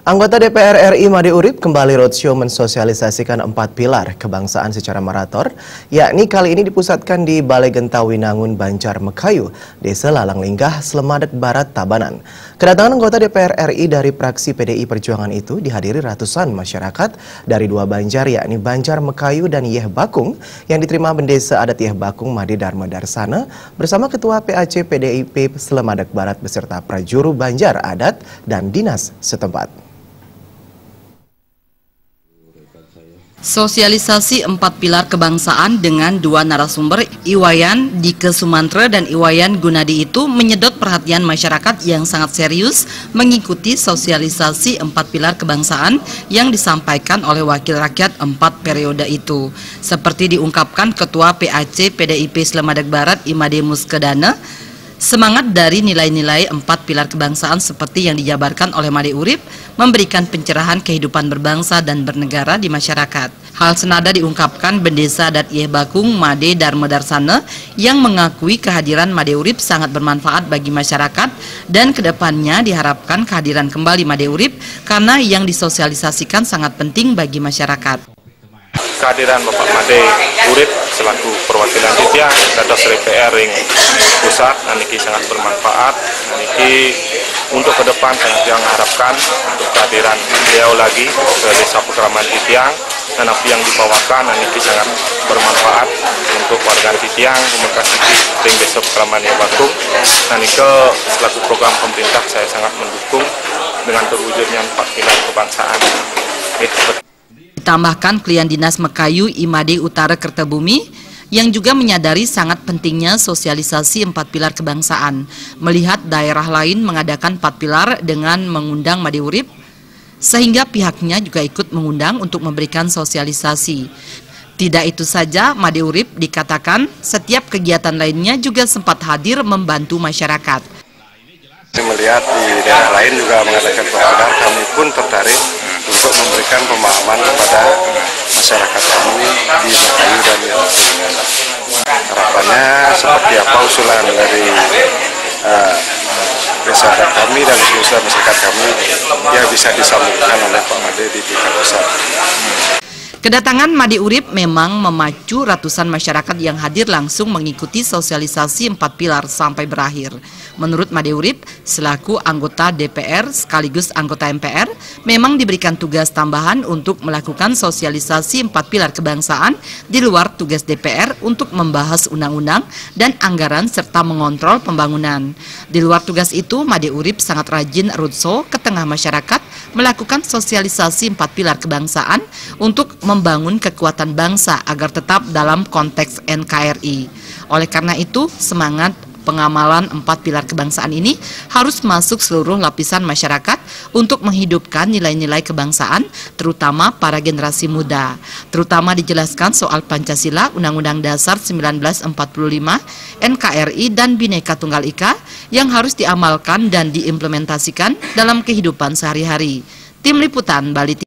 Anggota DPR RI Made Urip kembali roadshow mensosialisasikan 4 pilar kebangsaan secara marator, yakni kali ini dipusatkan di Balai Genta Winangun Banjar Mekayu, Desa Lalang Linggah, Slemadak Barat, Tabanan. Kedatangan anggota DPR RI dari fraksi PDI Perjuangan itu dihadiri ratusan masyarakat dari dua Banjar, yakni Banjar Mekayu dan Yeh Bakung, yang diterima Bendesa Adat Yeh Bakung Made Dharma Darsana bersama Ketua PAC PDIP Slemadak Barat beserta prajuru Banjar Adat dan dinas setempat. Sosialisasi 4 pilar kebangsaan dengan dua narasumber, Iwayan Dike Sumantre dan Iwayan Gunadi itu menyedot perhatian masyarakat yang sangat serius mengikuti sosialisasi 4 pilar kebangsaan yang disampaikan oleh wakil rakyat 4 periode itu. Seperti diungkapkan Ketua PAC PDIP Slemadak Barat Imade Muskedana, semangat dari nilai-nilai 4 pilar kebangsaan seperti yang dijabarkan oleh Made Urip memberikan pencerahan kehidupan berbangsa dan bernegara di masyarakat. Hal senada diungkapkan Bendesa Adat Yeh Bakung Made Dharma Darsana yang mengakui kehadiran Made Urip sangat bermanfaat bagi masyarakat dan kedepannya diharapkan kehadiran kembali Made Urip karena yang disosialisasikan sangat penting bagi masyarakat. Kehadiran Bapak Made Urip selaku perwakilan Titiang dados DPR ring pusat niki sangat bermanfaat. Niki untuk ke depan sangat yang harapkan untuk kehadiran beliau lagi ke Desa Pekraman Titiang dan apa yang dibawakan niki sangat bermanfaat untuk warga Titiang, pemerintah ring Desa Pekraman Yeh Bakung. Niki selaku program pemerintah saya sangat mendukung dengan terwujudnya 4 pilar kebangsaan. Ditambahkan klien dinas Mekayu Imade Utara Kertabumi yang juga menyadari sangat pentingnya sosialisasi 4 pilar kebangsaan. Melihat daerah lain mengadakan 4 pilar dengan mengundang Made Urip, sehingga pihaknya juga ikut mengundang untuk memberikan sosialisasi. Tidak itu saja, Made Urip dikatakan setiap kegiatan lainnya juga sempat hadir membantu masyarakat. Melihat di daerah lain juga mengadakan pilar, kami pun tertarik untuk memberikan pemahaman kepada masyarakat kami di Mekayu dan yang lainnya. Harapannya seperti apa usulan dari desa adat kami dan usulan masyarakat kami ya bisa disambungkan oleh Pak Made di tingkat pusat. Kedatangan Made Urip memang memacu ratusan masyarakat yang hadir langsung mengikuti sosialisasi 4 pilar sampai berakhir. Menurut Made Urip, selaku anggota DPR sekaligus anggota MPR, memang diberikan tugas tambahan untuk melakukan sosialisasi 4 pilar kebangsaan di luar tugas DPR untuk membahas undang-undang dan anggaran serta mengontrol pembangunan. Di luar tugas itu, Made Urip sangat rajin roadshow ke tengah masyarakat melakukan sosialisasi 4 pilar kebangsaan untuk membangun kekuatan bangsa agar tetap dalam konteks NKRI. Oleh karena itu, semangat pengamalan 4 pilar kebangsaan ini harus masuk seluruh lapisan masyarakat untuk menghidupkan nilai-nilai kebangsaan, terutama para generasi muda. Terutama dijelaskan soal Pancasila, Undang-Undang Dasar 1945, NKRI, dan Bhinneka Tunggal Ika yang harus diamalkan dan diimplementasikan dalam kehidupan sehari-hari. Tim Liputan Bali.